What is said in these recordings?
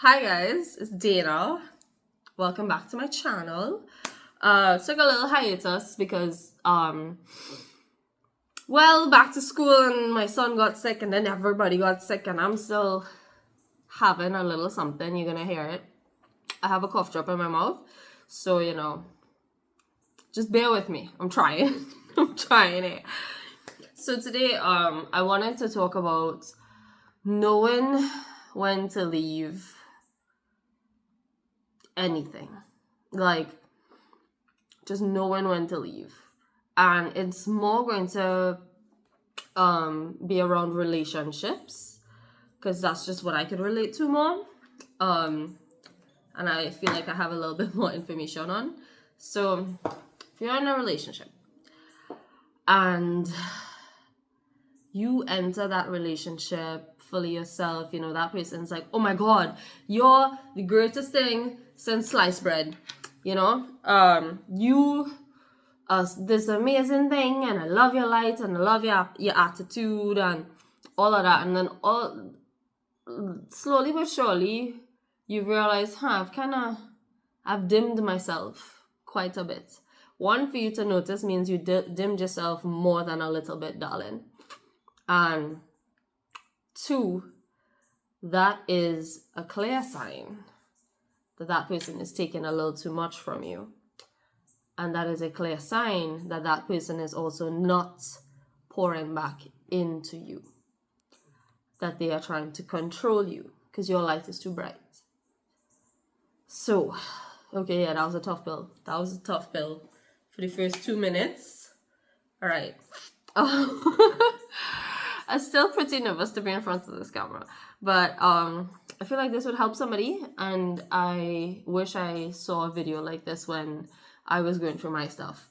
Hi guys, it's Dana. Welcome back to my channel. Took a little hiatus because back to school and my son got sick and then everybody got sick and I'm still having a little something. You're gonna hear it. I have a cough drop in my mouth, so just bear with me. I'm trying. I'm trying it. So today I wanted to talk about knowing when to leave anything, like just knowing when to leave. And it's more going to be around relationships because that's just what I could relate to more, and I feel like I have a little bit more information on. So if you're in a relationship and you enter that relationship fully yourself, that person's like, oh my god, you're the greatest thing since sliced bread, you this amazing thing, and I love your light and I love your attitude and all of that. And then slowly but surely you realize, I've dimmed myself quite a bit. One, for you to notice means you dimmed yourself more than a little bit, darling. And two, that is a clear sign that person is taking a little too much from you. And that is a clear sign that person is also not pouring back into you. That they are trying to control you because your light is too bright. So, okay, yeah, that was a tough pill. That was a tough pill for the first 2 minutes. All right. I'm still pretty nervous to be in front of this camera, but I feel like this would help somebody, and I wish I saw a video like this when I was going through my stuff.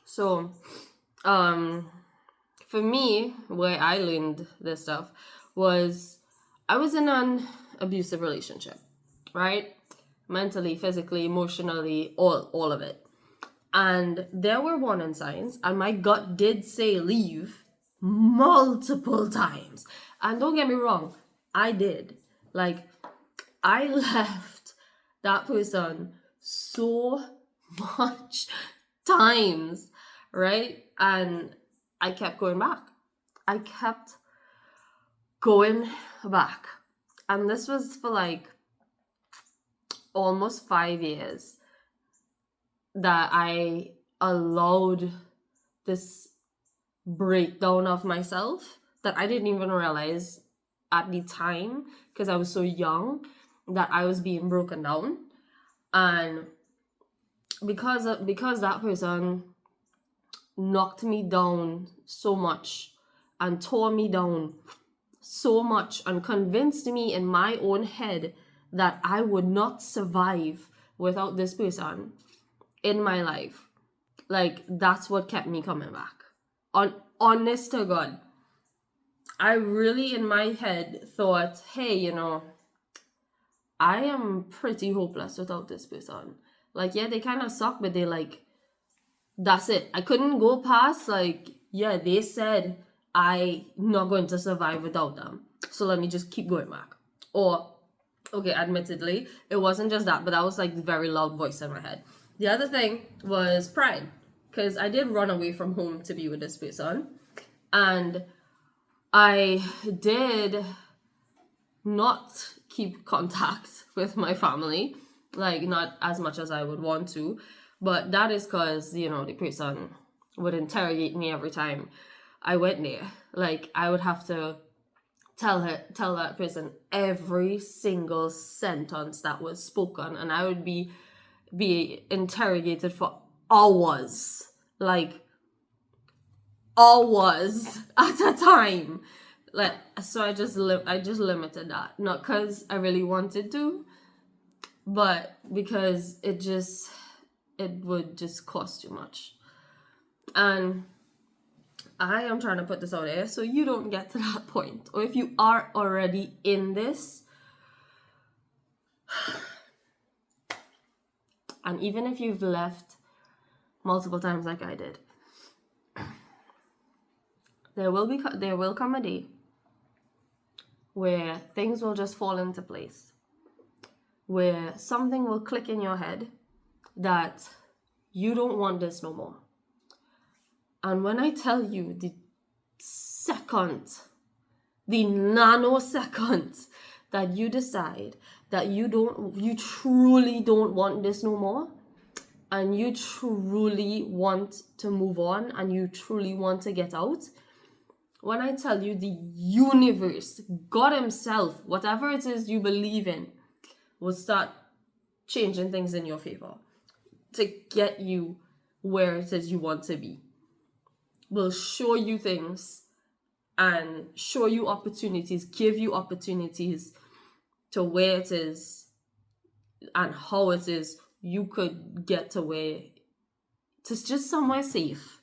So, for me, where I learned this stuff was I was in an abusive relationship, right? Mentally, physically, emotionally, all of it. And there were warning signs, and my gut did say leave multiple times. And don't get me wrong, I did. Like, I left that person so much times, right? And I kept going back. I kept going back. And this was for like almost 5 years that I allowed this breakdown of myself that I didn't even realize at the time because I was so young that I was being broken down. And because that person knocked me down so much and tore me down so much and convinced me in my own head that I would not survive without this person in my life. Like, that's what kept me coming back. Honest to God. I really in my head thought, hey, I am pretty hopeless without this person. Like, yeah, they kind of suck, but they that's it. I couldn't go past they said I'm not going to survive without them. So let me just keep going back. Or, okay, admittedly, it wasn't just that, but that was like the very loud voice in my head. The other thing was pride, because I did run away from home to be with this person. And I did not keep contact with my family, like not as much as I would want to. But that is because, the person would interrogate me every time I went there. Like, I would have to tell that person every single sentence that was spoken, and I would be interrogated for hours. Like, hours at a time. So I just limited that, not because I really wanted to, but because it would just cost too much. And I am trying to put this out there so you don't get to that point, or if you are already in this, and even if you've left multiple times like I did, there will come a day where things will just fall into place. where something will click in your head that you don't want this no more. And when I tell you the nanosecond that you decide that you truly don't want this no more, and you truly want to move on, and you truly want to get out, when I tell you the universe, God himself, whatever it is you believe in, will start changing things in your favor to get you where it is you want to be. Will show you things and show you opportunities, give you opportunities to where it is and how it is you could get to where it's just somewhere safe.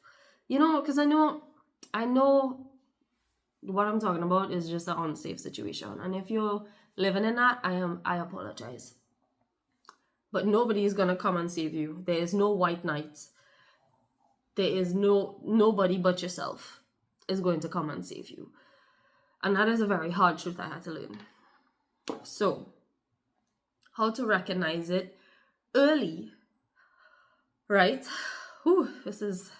You know, because I know what I'm talking about is just an unsafe situation. And if you're living in that, I apologize. But nobody is gonna come and save you. There is no white knight. There is nobody but yourself is going to come and save you. And that is a very hard truth I had to learn. So, how to recognize it early, right? Whew, this is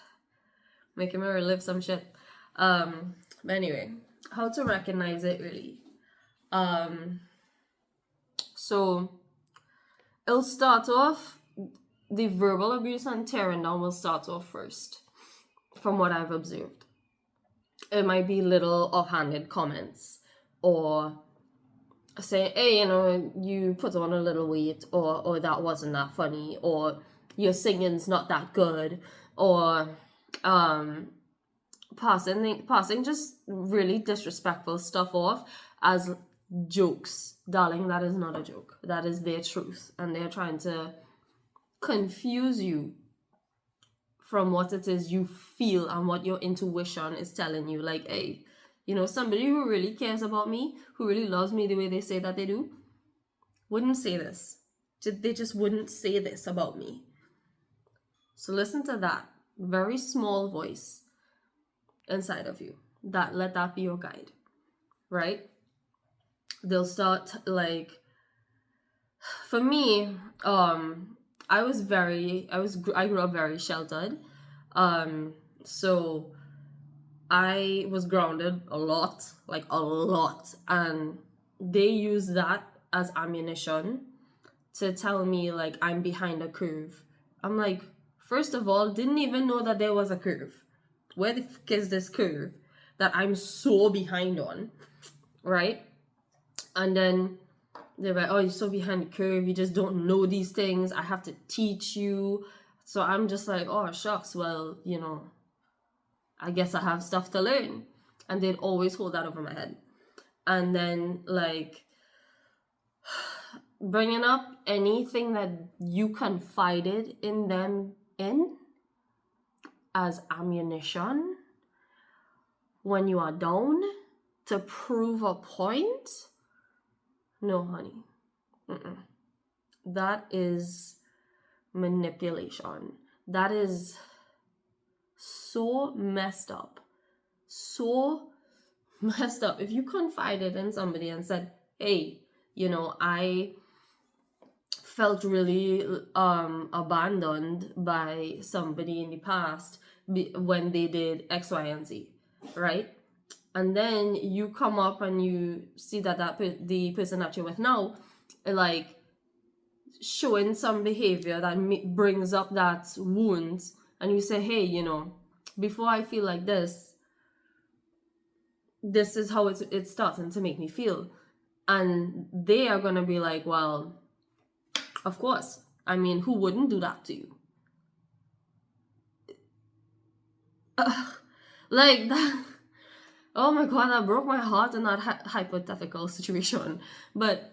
making me relive some shit. But anyway, how to recognize it early. So it'll start off, the verbal abuse and tearing down will start off first, from what I've observed. It might be little offhanded comments, or say, hey, you know, you put on a little weight, or that wasn't that funny, or your singing's not that good, or passing just really disrespectful stuff off as jokes. Darling, that is not a joke. That is their truth, and they're trying to confuse you from what it is you feel and what your intuition is telling you. Like, hey, you know, somebody who really cares about me, who really loves me the way they say that they do, wouldn't say this. They just wouldn't say this about me. So listen to that very small voice inside of you. Let that be your guide, right? They'll start, like, for me, I grew up very sheltered. So I was grounded a lot, and they use that as ammunition to tell me, like, I'm behind a curve. I'm like, first of all, didn't even know that there was a curve. Where the fuck is this curve that I'm so behind on, right? And then they're like, oh, you're so behind the curve, you just don't know these things, I have to teach you. So I'm just like, oh, shucks, well, you know, I guess I have stuff to learn. And they'd always hold that over my head. And then, like, bringing up anything that you confided in them in as ammunition when you are down to prove a point. No, honey. That is manipulation. That is so messed up. So messed up. If you confided in somebody and said, hey, you know, I felt really abandoned by somebody in the past when they did X, Y, and Z, right? And then you come up and you see that the person that you're with now, like, showing some behavior that brings up that wound, and you say, hey, you know, before I feel like this is how it's starting to make me feel. And they are going to be like, well, of course. I mean, who wouldn't do that to you? Like that. Oh my God, that broke my heart in that hypothetical situation. But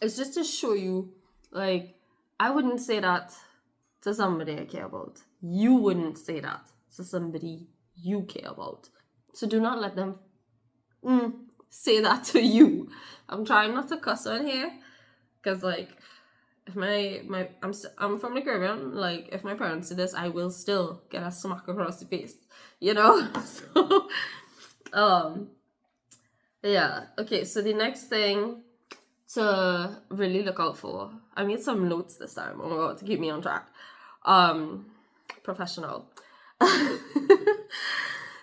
it's just to show you, like, I wouldn't say that to somebody I care about. You wouldn't say that to somebody you care about. So do not let them say that to you. I'm trying not to cuss on here, because, like, if I'm from the Caribbean, like, if my parents do this, I will still get a smack across the face, you know? So, yeah. Okay, so the next thing to really look out for. I made some notes this time, oh my god, to keep me on track. Professional.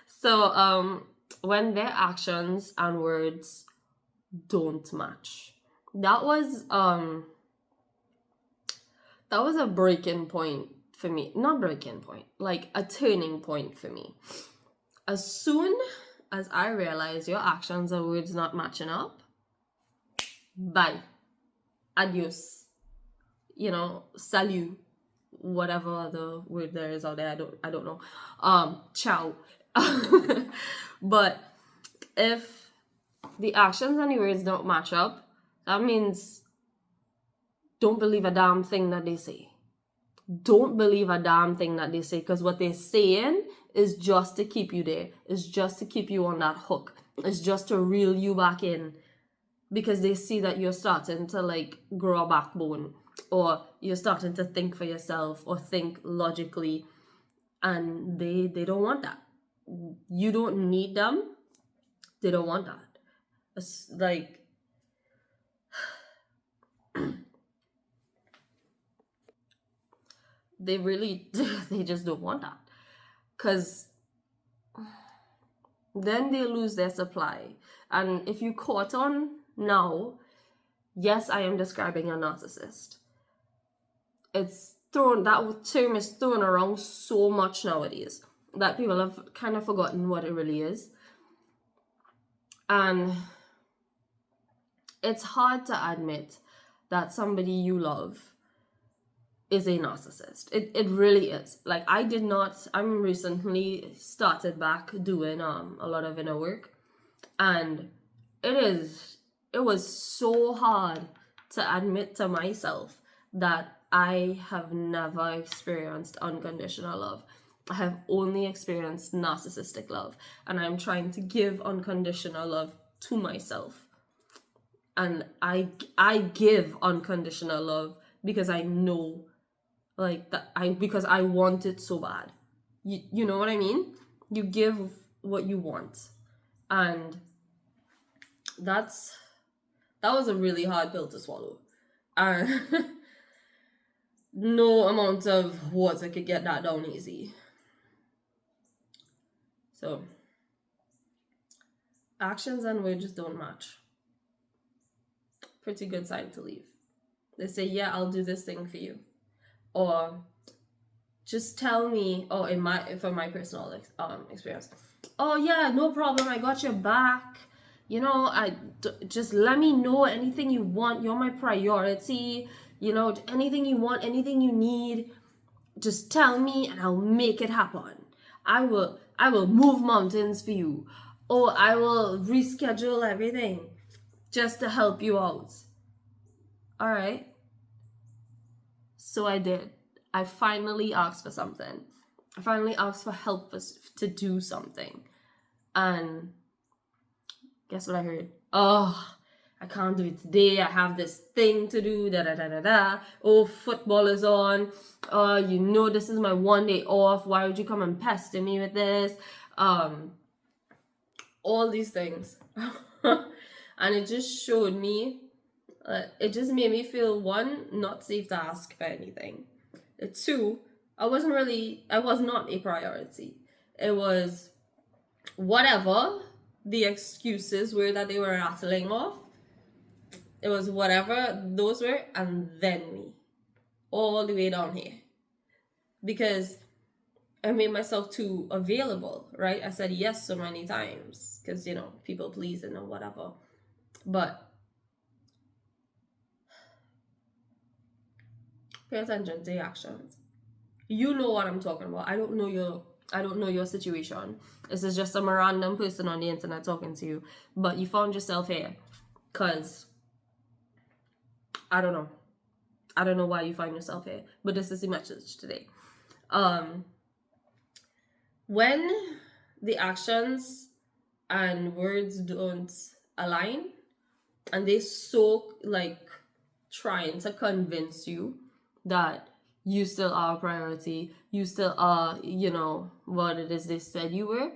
So when their actions and words don't match, that was a breaking point for me. Not breaking point, like a turning point for me. As soon as I realized your actions and words not matching up, bye, adios, salut, whatever other word there is out there, I don't know, ciao. But if the actions and the words don't match up, that means don't believe a damn thing that they say. Don't believe a damn thing that they say, because what they're saying is just to keep you there. It's just to keep you on that hook. It's just to reel you back in, because they see that you're starting to like grow a backbone, or you're starting to think for yourself or think logically, and they don't want that. You don't need them. They don't want that. It's like they just don't want that, because then they lose their supply. And if you caught on now, yes, I am describing a narcissist. That term is thrown around so much nowadays that people have kind of forgotten what it really is. And it's hard to admit that somebody you love is a narcissist. It really is. Like, I'm recently started back doing a lot of inner work, and it was so hard to admit to myself that I have never experienced unconditional love. I have only experienced narcissistic love, and I'm trying to give unconditional love to myself. And I give unconditional love because I know, like, because I want it so bad. You know what I mean? You give what you want, and that was a really hard pill to swallow. And no amount of water could get that down easy. So, actions and words just don't match. Pretty good sign to leave. They say, yeah, I'll do this thing for you. Or just tell me, for my personal experience, oh yeah, no problem, I got your back. Just let me know anything you want. You're my priority. Anything you want, anything you need, just tell me and I'll make it happen. I will move mountains for you, or I will reschedule everything just to help you out. All right. So I did. I finally asked for something. I finally asked for help to do something. And guess what I heard? Oh, I can't do it today. I have this thing to do. Da da da da da. Oh, football is on. This is my one day off. Why would you come and pester me with this? All these things. And it just showed me, it just made me feel, one, not safe to ask for anything. Two, I was not a priority. It was whatever the excuses were that they were rattling off. It was whatever those were, and then me. All the way down here. Because I made myself too available, right? I said yes so many times because, people pleasing or whatever. But pay attention to your actions. You know what I'm talking about. I don't know your situation. This is just some random person on the internet talking to you. But you found yourself here because I don't know. I don't know why you find yourself here. But this is the message today. When the actions and words don't align, and they so like trying to convince you that you still are a priority, you still are, what it is they said you were.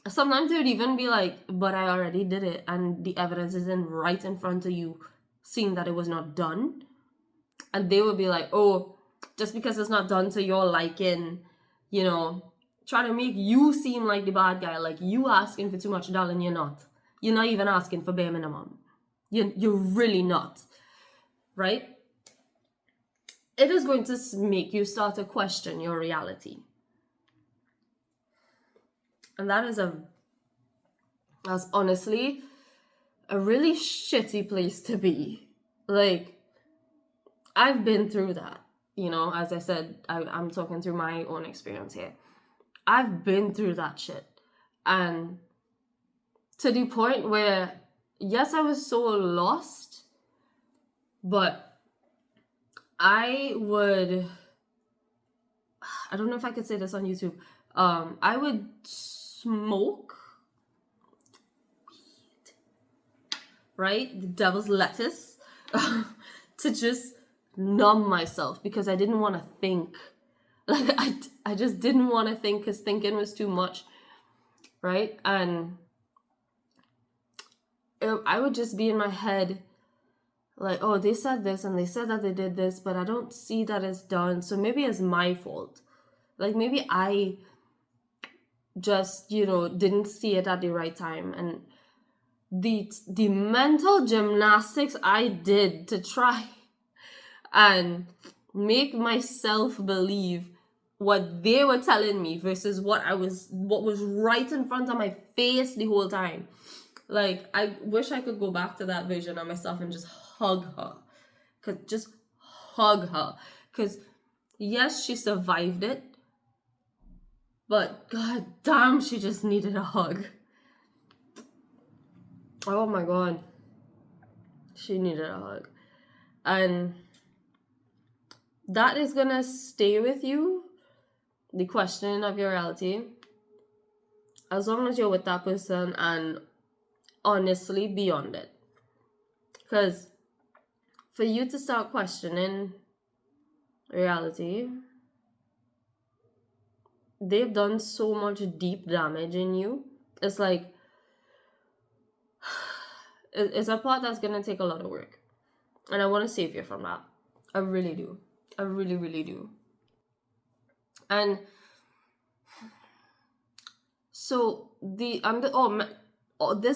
Sometimes they would even be like, but I already did it and the evidence is right in front of you. seeing that it was not done. And they would be like, oh, just because it's not done to your liking, trying to make you seem like the bad guy, like you asking for too much, darling. You're not. You're not even asking for bare minimum. You're really not, right? It is going to make you start to question your reality. And that's honestly a really shitty place to be. Like, I've been through that, as I said, I'm talking through my own experience here. I've been through that shit. And to the point where, yes, I was so lost, but I don't know if I could say this on YouTube. I would smoke weed, right? The devil's lettuce to just numb myself because I didn't want to think. Like, I just didn't want to think because thinking was too much, right? And I would just be in my head like, oh, they said this and they said that they did this, but I don't see that it's done. So maybe it's my fault. Like, maybe I just, didn't see it at the right time. And the mental gymnastics I did to try and make myself believe what they were telling me versus what was right in front of my face the whole time. Like, I wish I could go back to that version of myself and just hug her. Just hug her. Because, yes, she survived it. But, god damn, she just needed a hug. Oh my god. She needed a hug. And that is gonna stay with you. The questioning of your reality. As long as you're with that person and honestly beyond it. Because for you to start questioning reality, they've done so much deep damage in you. It's like, it's a part that's going to take a lot of work. And I want to save you from that. I really do. I really, really do. And so this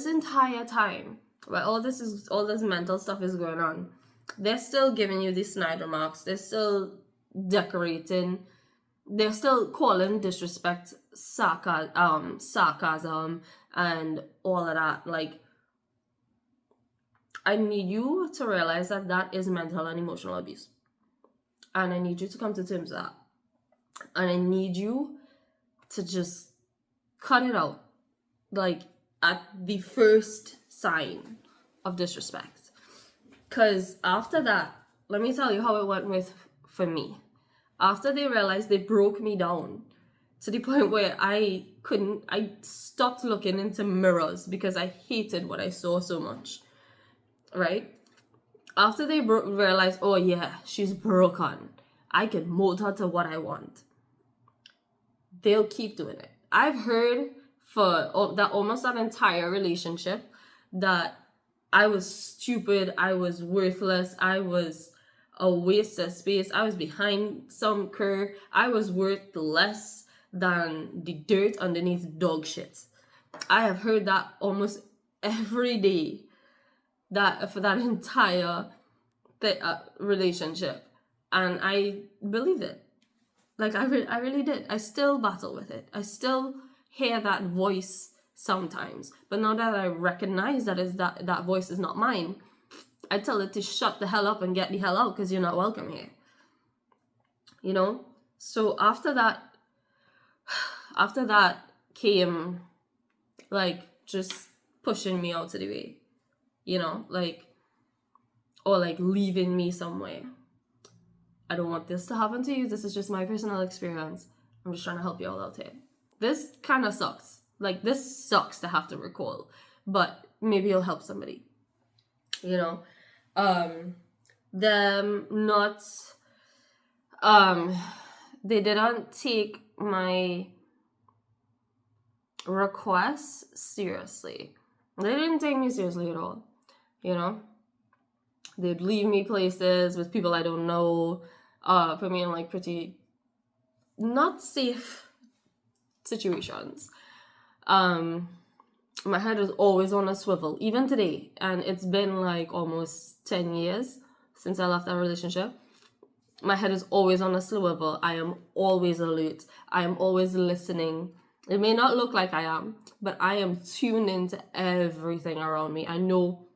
entire time, while all this mental stuff is going on, they're still giving you these snide remarks. They're still decorating. They're still calling disrespect sarcasm and all of that. Like, I need you to realize that is mental and emotional abuse. And I need you to come to terms with that. And I need you to just cut it out. Like, at the first sign of disrespect. Because after that, let me tell you how it went for me. After they realized, they broke me down to the point where I stopped looking into mirrors because I hated what I saw so much, right? After they realized, oh yeah, she's broken, I can mold her to what I want, they'll keep doing it. I've heard for almost that entire relationship that I was stupid, I was worthless, I was a waste of space, I was behind some curve, I was worth less than the dirt underneath dog shit. I have heard that almost every day, that for that entire relationship, and I believed it. Like, I really did. I still battle with it. I still hear that voice sometimes, but now that I recognize that voice is not mine, I tell it to shut the hell up and get the hell out because you're not welcome here. So after that came, like, just pushing me out of the way, like, or like leaving me somewhere. I don't want this to happen to you. This is just my personal experience. I'm just trying to help you all out here. This kind of sucks. Like, this sucks to have to recall, but maybe it'll help somebody. Them not, they didn't take my requests seriously. They didn't take me seriously at all, They'd leave me places with people I don't know, put me in like pretty not safe situations. My head was always on a swivel, even today. And it's been like almost 10 years since I left that relationship. My head is always on a swivel. I am always alert. I am always listening. It may not look like I am, but I am tuned into everything around me. I know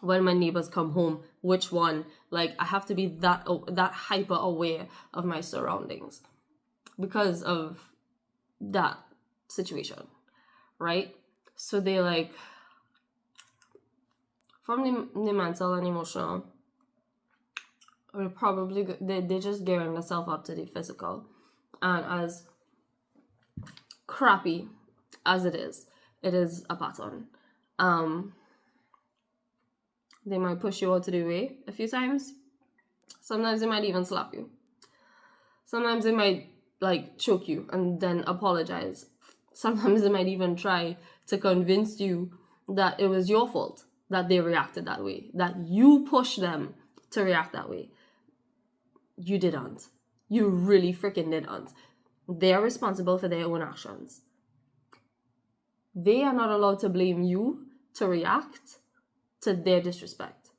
when my neighbors come home, which one. Like, I have to be that hyper aware of my surroundings because of that situation, right? So they like, from the mental and emotional, or probably they just gearing themselves up to the physical. And as crappy as it is a pattern. They might push you out of the way a few times. Sometimes they might even slap you. Sometimes they might like choke you and then apologize. Sometimes they might even try to convince you that it was your fault that they reacted that way, that you pushed them to react that way. You didn't. You really freaking didn't. They are responsible for their own actions. They are not allowed to blame you to react to their disrespect.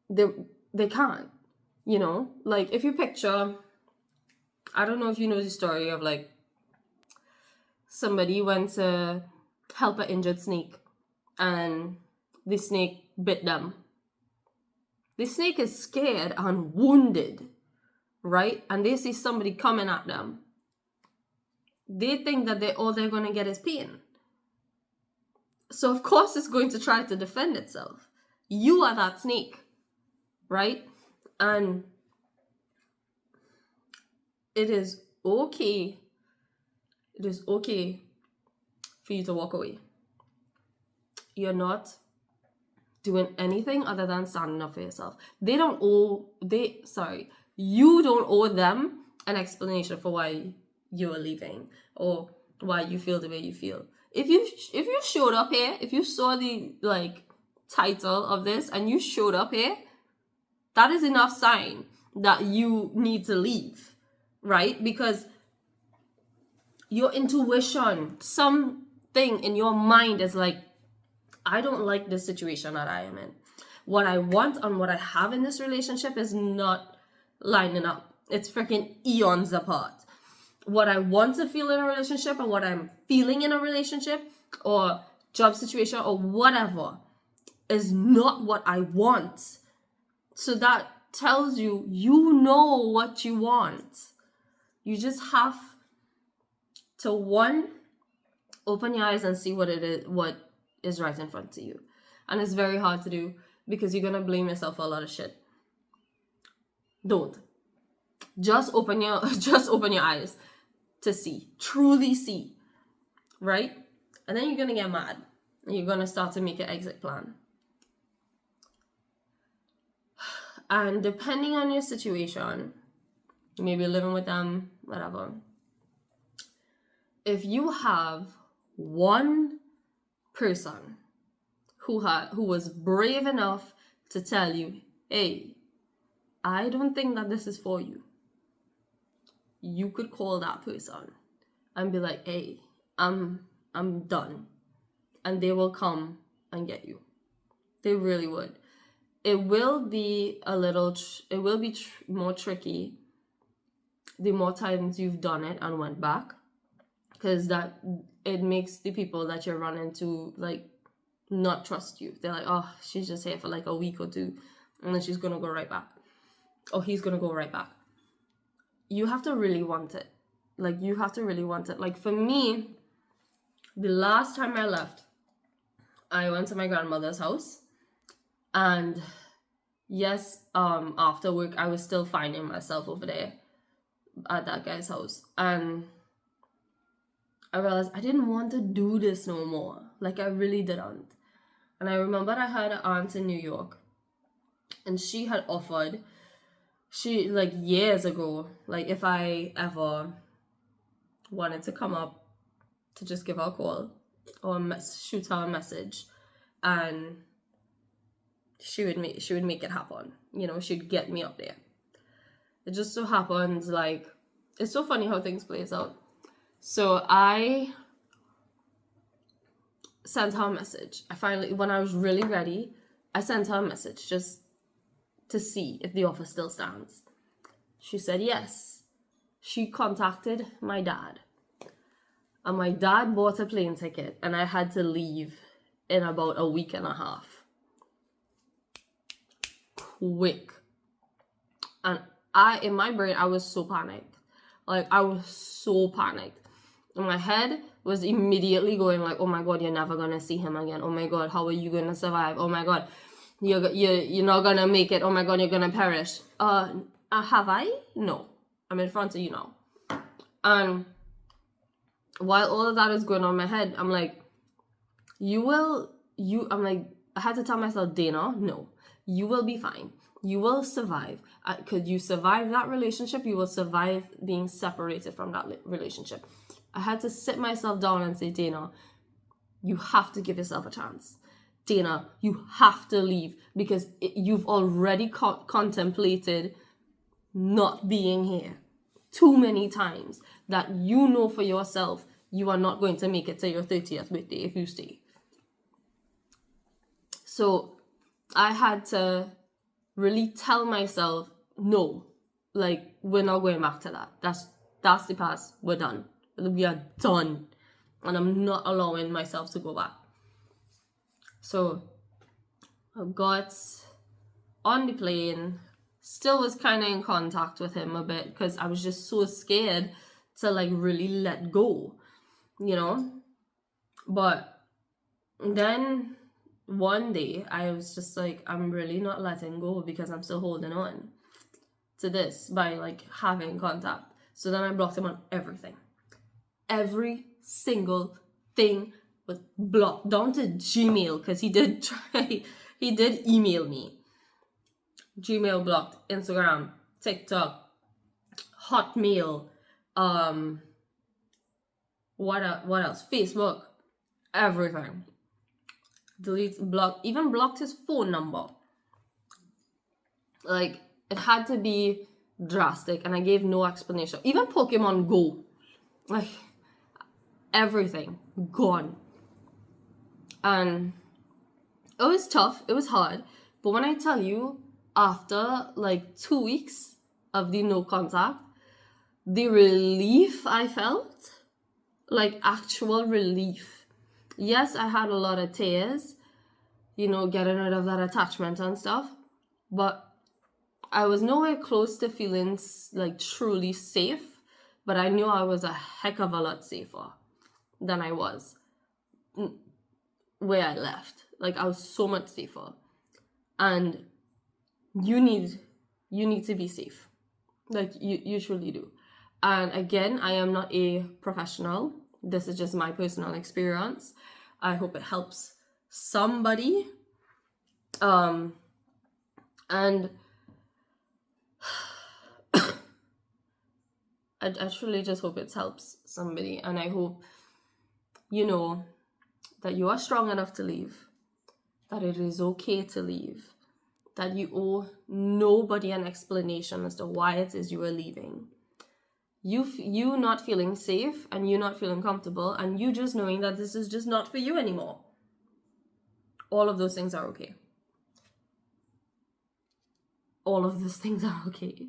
They can't. You know, like if you picture, I don't know if you know the story of like somebody went to help an injured snake and the snake bit them. The snake is scared and wounded, right? And they see somebody coming at them. They think that all they're going to get is pain. So of course it's going to try to defend itself. You are that snake, right? And it is okay. It is okay for you to walk away. You're not doing anything other than standing up for yourself. You don't owe them an explanation for why you're leaving or why you feel the way you feel. If you showed up here, if you saw the like title of this and you showed up here, that is enough sign that you need to leave, right? Because your intuition, something in your mind is like, I don't like this situation that I am in. What I want and what I have in this relationship is not lining up. It's freaking eons apart. What I want to feel in a relationship and what I'm feeling in a relationship or job situation or whatever is not what I want. So that tells you, you know what you want. You just have to, one, open your eyes and see what is right in front of you. And it's very hard to do because you're going to blame yourself for a lot of shit. Don't. Just open your eyes to see, truly see, right? And then you're going to get mad. And you're going to start to make an exit plan. And depending on your situation, you may be living with them, whatever. If you have one person who was brave enough to tell you, hey, I don't think that this is for you, you could call that person and be like, hey, I'm done. And they will come and get you. They really would. It will be more tricky the more times you've done it and went back, because that it makes the people that you're running to like not trust you. They're like, oh, she's just here for like a week or two and then she's gonna go right back, or he's gonna go right back. You have to really want it. Like, you have to really want it. Like, for me, the last time I left, I went to my grandmother's house, and yes, after work I was still finding myself over there at that guy's house, and I realized I didn't want to do this no more. Like, I really didn't. And I remember I had an aunt in New York, and she had offered, like years ago, like if I ever wanted to come up, to just give her a call or shoot her a message, and she would make it happen. You know, she'd get me up there. It just so happens, like, it's so funny how things plays out. So I sent her a message. When I was really ready, I sent her a message just to see if the offer still stands. She said yes. She contacted my dad. And my dad bought a plane ticket, and I had to leave in about a week and a half. Quick. And in my brain, I was so panicked. Like, I was so panicked. And my head was immediately going like, oh my God, you're never going to see him again. Oh my God, how are you going to survive? Oh my God, you're not going to make it. Oh my God, you're going to perish. Have I? No. I'm in front of you now. And while all of that is going on in my head, I'm like, I had to tell myself, Dana, no, you will be fine. You will survive. Could you survive that relationship? You will survive being separated from that relationship. I had to sit myself down and say, Dana, you have to give yourself a chance. Dana, you have to leave because you've already contemplated not being here too many times that you know for yourself you are not going to make it to your 30th birthday if you stay. So I had to really tell myself, no, like, we're not going back to that. That's the past. We're done. We are done. And I'm not allowing myself to go back. So I got on the plane, still was kind of in contact with him a bit because I was just so scared to like really let go, you know. But then one day I was just like, I'm really not letting go because I'm still holding on to this by like having contact. So then I blocked him on everything. Every single thing was blocked down to Gmail because he did email me. Gmail blocked, Instagram, TikTok, Hotmail, what else? Facebook, everything. Delete, block, even blocked his phone number. Like, it had to be drastic, and I gave no explanation. Even Pokemon Go, like, everything gone. And it was tough, it was hard, but when I tell you, after like 2 weeks of the no contact, the relief I felt, like actual relief. Yes, I had a lot of tears, you know, getting rid of that attachment and stuff, but I was nowhere close to feeling like truly safe, but I knew I was a heck of a lot safer than I was where I left. Like, I was so much safer. And you need to be safe. Like, you truly do. And again, I am not a professional. This is just my personal experience. I hope it helps somebody. And I truly just hope it helps somebody. And I hope, you know, that you are strong enough to leave. That it is okay to leave. That you owe nobody an explanation as to why it is you are leaving. You not feeling safe and you not feeling comfortable and you just knowing that this is just not for you anymore. All of those things are okay. All of those things are okay.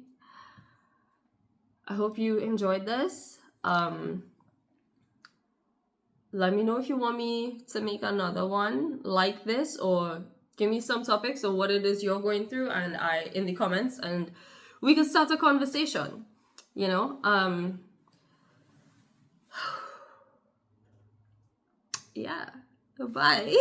I hope you enjoyed this. Let me know if you want me to make another one like this, or give me some topics or what it is you're going through and in the comments, and we can start a conversation, you know. Yeah. Bye.